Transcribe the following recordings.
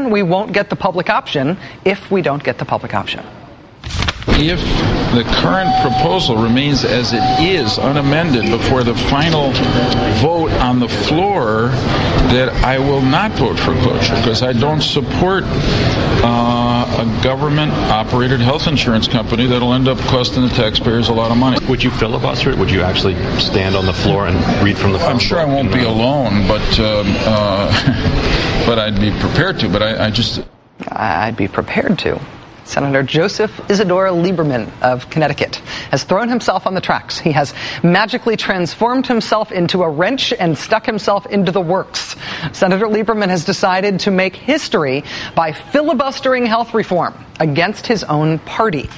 then we won't get the public option if we don't get the public option. If the current proposal remains as it is, unamended, before the final vote on the floor, that I will not vote for closure, because I don't support a government-operated health insurance company that'll end up costing the taxpayers a lot of money. Would you filibuster it? Would you actually stand on the floor and read from the phone? I'm sure I won't be alone, but I'd be prepared to. But I'd be prepared to. Senator Joseph Isidore Lieberman of Connecticut has thrown himself on the tracks. He has magically transformed himself into a wrench and stuck himself into the works. Senator Lieberman has decided to make history by filibustering health reform against his own party.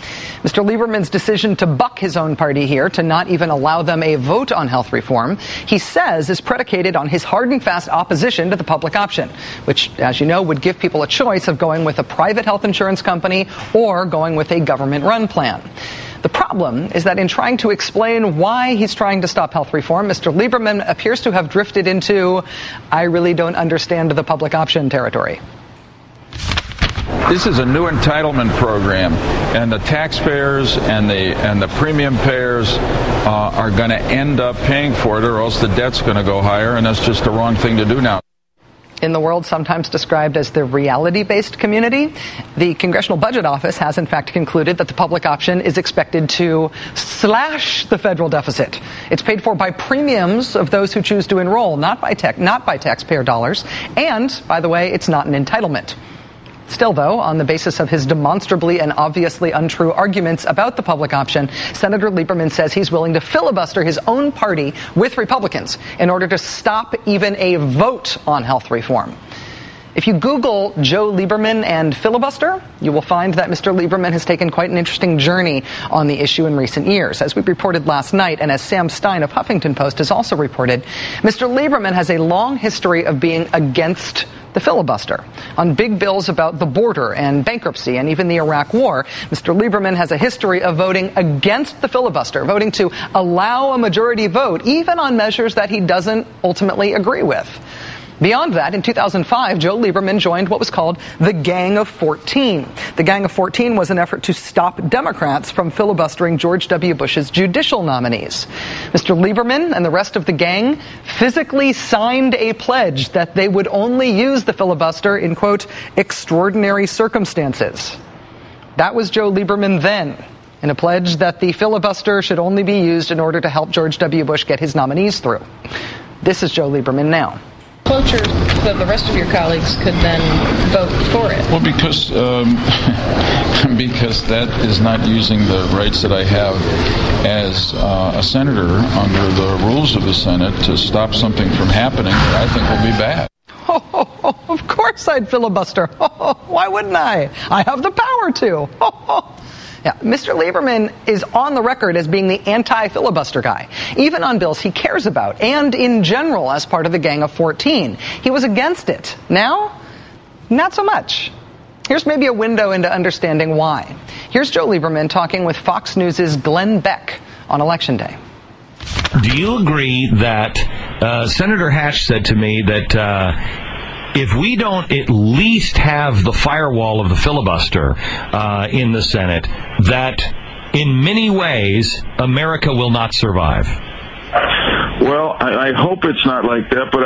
Mr. Lieberman's decision to buck his own party here, to not even allow them a vote on health reform, he says is predicated on his hard and fast opposition to the public option, which, as you know, would give people a choice of going with a private health insurance company or going with a government-run plan. The problem is that in trying to explain why he's trying to stop health reform, Mr. Lieberman appears to have drifted into, I really don't understand the public option territory. This is a new entitlement program, and the taxpayers and the premium payers are going to end up paying for it, or else the debt's going to go higher, and that's just the wrong thing to do now. In the world sometimes described as the reality-based community, the Congressional Budget Office has in fact concluded that the public option is expected to slash the federal deficit. It's paid for by premiums of those who choose to enroll, not by taxpayer dollars. And, by the way, it's not an entitlement. Still, though, on the basis of his demonstrably and obviously untrue arguments about the public option, Senator Lieberman says he's willing to filibuster his own party with Republicans in order to stop even a vote on health reform. If you Google Joe Lieberman and filibuster, you will find that Mr. Lieberman has taken quite an interesting journey on the issue in recent years. As we reported last night, and as Sam Stein of Huffington Post has also reported, Mr. Lieberman has a long history of being against the filibuster. On big bills about the border and bankruptcy and even the Iraq War, Mr. Lieberman has a history of voting against the filibuster, voting to allow a majority vote, even on measures that he doesn't ultimately agree with. Beyond that, in 2005, Joe Lieberman joined what was called the Gang of 14. The Gang of 14 was an effort to stop Democrats from filibustering George W. Bush's judicial nominees. Mr. Lieberman and the rest of the gang physically signed a pledge that they would only use the filibuster in, quote, extraordinary circumstances. That was Joe Lieberman then, in a pledge that the filibuster should only be used in order to help George W. Bush get his nominees through. This is Joe Lieberman now. Cloture so the rest of your colleagues could then vote for it? Well, because that is not using the rights that I have as a senator under the rules of the Senate to stop something from happening that I think will be bad. Of course I'd filibuster. Why wouldn't I? I have the power to. Yeah, Mr. Lieberman is on the record as being the anti-filibuster guy, even on bills he cares about, and in general as part of the Gang of 14. He was against it. Now, not so much. Here's maybe a window into understanding why. Here's Joe Lieberman talking with Fox News' Glenn Beck on Election Day. Do you agree that Senator Hatch said to me that if we don't at least have the firewall of the filibuster in the Senate, that in many ways America will not survive? Well, I hope it's not like that, but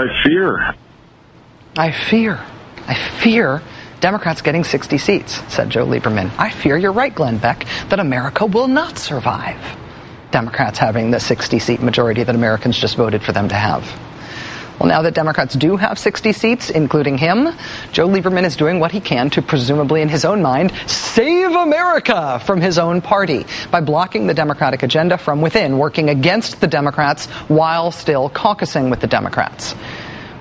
I fear Democrats getting 60 seats, said Joe Lieberman. I fear you're right, Glenn Beck, that America will not survive Democrats having the 60-seat majority that Americans just voted for them to have. Well, now that Democrats do have 60 seats, including him, Joe Lieberman is doing what he can to presumably, in his own mind, save America from his own party by blocking the Democratic agenda from within, working against the Democrats while still caucusing with the Democrats.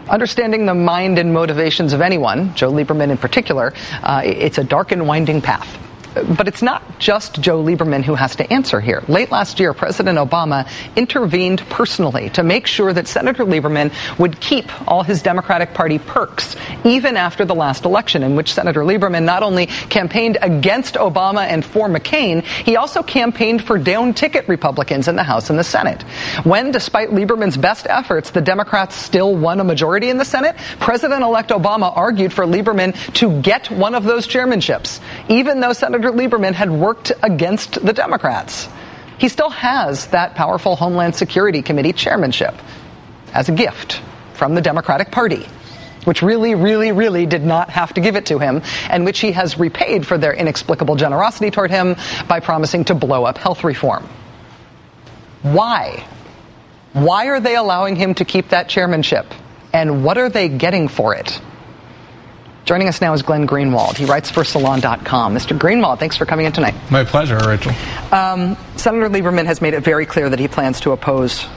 Understanding the mind and motivations of anyone, Joe Lieberman in particular, it's a dark and winding path. But it's not just Joe Lieberman who has to answer here. Late last year, President Obama intervened personally to make sure that Senator Lieberman would keep all his Democratic Party perks, even after the last election, in which Senator Lieberman not only campaigned against Obama and for McCain, he also campaigned for down-ticket Republicans in the House and the Senate. When, despite Lieberman's best efforts, the Democrats still won a majority in the Senate, President-elect Obama argued for Lieberman to get one of those chairmanships, even though Senator Lieberman had worked against the Democrats. He still has that powerful Homeland Security Committee chairmanship as a gift from the Democratic Party, which really did not have to give it to him, and which he has repaid for their inexplicable generosity toward him by promising to blow up health reform. Why? Why are they allowing him to keep that chairmanship? And what are they getting for it? Joining us now is Glenn Greenwald. He writes for Salon.com. Mr. Greenwald, thanks for coming in tonight. My pleasure, Rachel. Senator Lieberman has made it very clear that he plans to oppose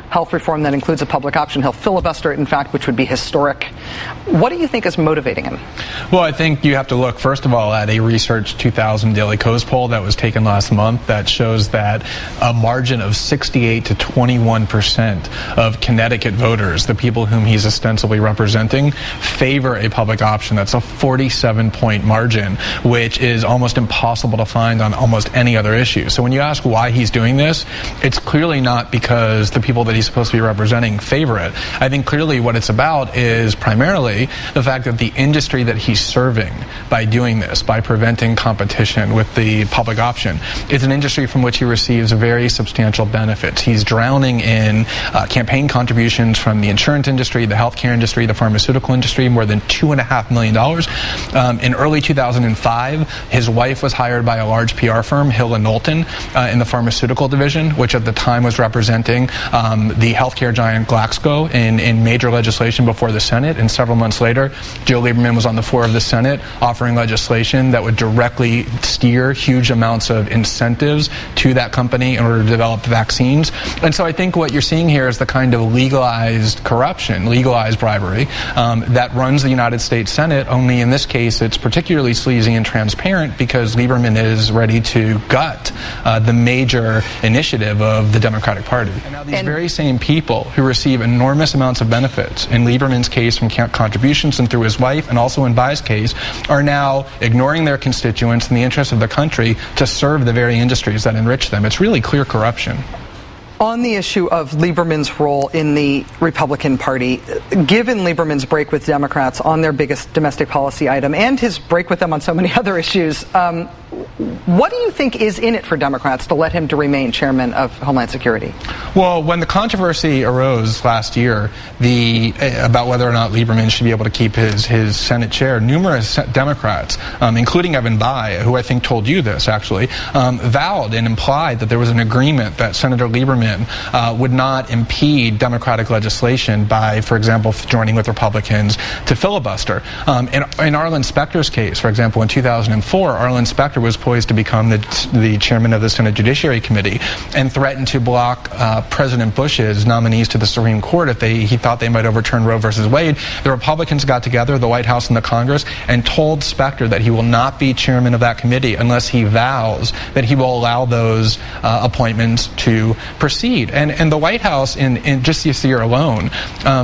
health reform that includes a public option. He'll filibuster it, in fact, which would be historic. What do you think is motivating him? Well, I think you have to look, first of all, at a Research 2000 Daily Kos poll that was taken last month that shows that a margin of 68 to 21% of Connecticut voters, the people whom he's ostensibly representing, favor a public option. That's a 47-point margin, which is almost impossible to find on almost any other issue. So when you ask why he's doing this, it's clearly not because the people that he's supposed to be representing favor it. I think clearly what it's about is primarily the fact that the industry that he's serving by doing this, by preventing competition with the public option, is an industry from which he receives very substantial benefits. He's drowning in campaign contributions from the insurance industry, the healthcare industry, the pharmaceutical industry, more than $2.5 million. In early 2005, his wife was hired by a large PR firm, Hill & Knowlton, in the pharmaceutical division, which at the time was representing the healthcare giant Glaxo in major legislation before the Senate. And several months later, Joe Lieberman was on the floor of the Senate offering legislation that would directly steer huge amounts of incentives to that company in order to develop vaccines. And so I think what you're seeing here is the kind of legalized corruption, legalized bribery that runs the United States Senate, only in this case it's particularly sleazy and transparent because Lieberman is ready to gut the major initiative of the Democratic Party. And now these very same people who receive enormous amounts of benefits, in Lieberman's case from contributions and through his wife, and also in Bayh's case, are now ignoring their constituents in the interest of the country to serve the very industries that enrich them. It's really clear corruption. On the issue of Lieberman's role in the Republican Party, given Lieberman's break with Democrats on their biggest domestic policy item and his break with them on so many other issues, what do you think is in it for Democrats to let him to remain chairman of Homeland Security? Well, when the controversy arose last year about whether or not Lieberman should be able to keep his Senate chair, numerous Democrats, including Evan Bayh, who I think told you this actually, vowed and implied that there was an agreement that Senator Lieberman would not impede Democratic legislation by, for example, joining with Republicans to filibuster. In Arlen Specter's case, for example, in 2004, Arlen Specter was poised to become the chairman of the Senate Judiciary Committee and threatened to block President Bush's nominees to the Supreme Court if he thought they might overturn Roe versus Wade. The Republicans got together, the White House and the Congress, and told Specter that he will not be chairman of that committee unless he vows that he will allow those appointments to proceed. And the White House, in just this year alone,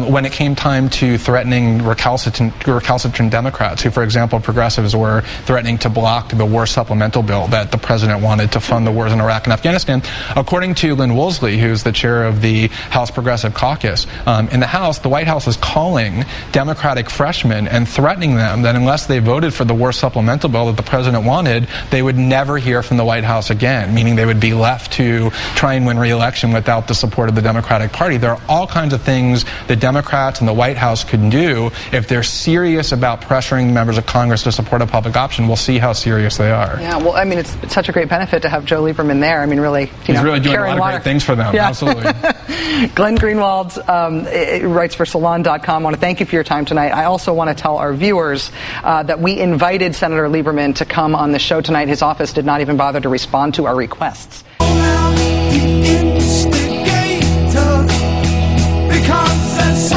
when it came time to threatening recalcitrant Democrats, who, for example, progressives were threatening to block the war supplemental bill that the president wanted to fund the wars in Iraq and Afghanistan, according to Lynn Woolsey, who's the chair of the House Progressive Caucus, in the House, the White House is calling Democratic freshmen and threatening them that unless they voted for the war supplemental bill that the president wanted, they would never hear from the White House again, meaning they would be left to try and win re-election without the support of the Democratic Party. There are all kinds of things the Democrats and the White House could do if they're serious about pressuring members of Congress to support a public option. We'll see how serious they are. Yeah, well, I mean, it's such a great benefit to have Joe Lieberman there. I mean, really, he's really doing a lot of great things for them. Yeah. Absolutely. Glenn Greenwald writes for Salon.com. I want to thank you for your time tonight. I also want to tell our viewers that we invited Senator Lieberman to come on the show tonight. His office did not even bother to respond to our requests. Because there's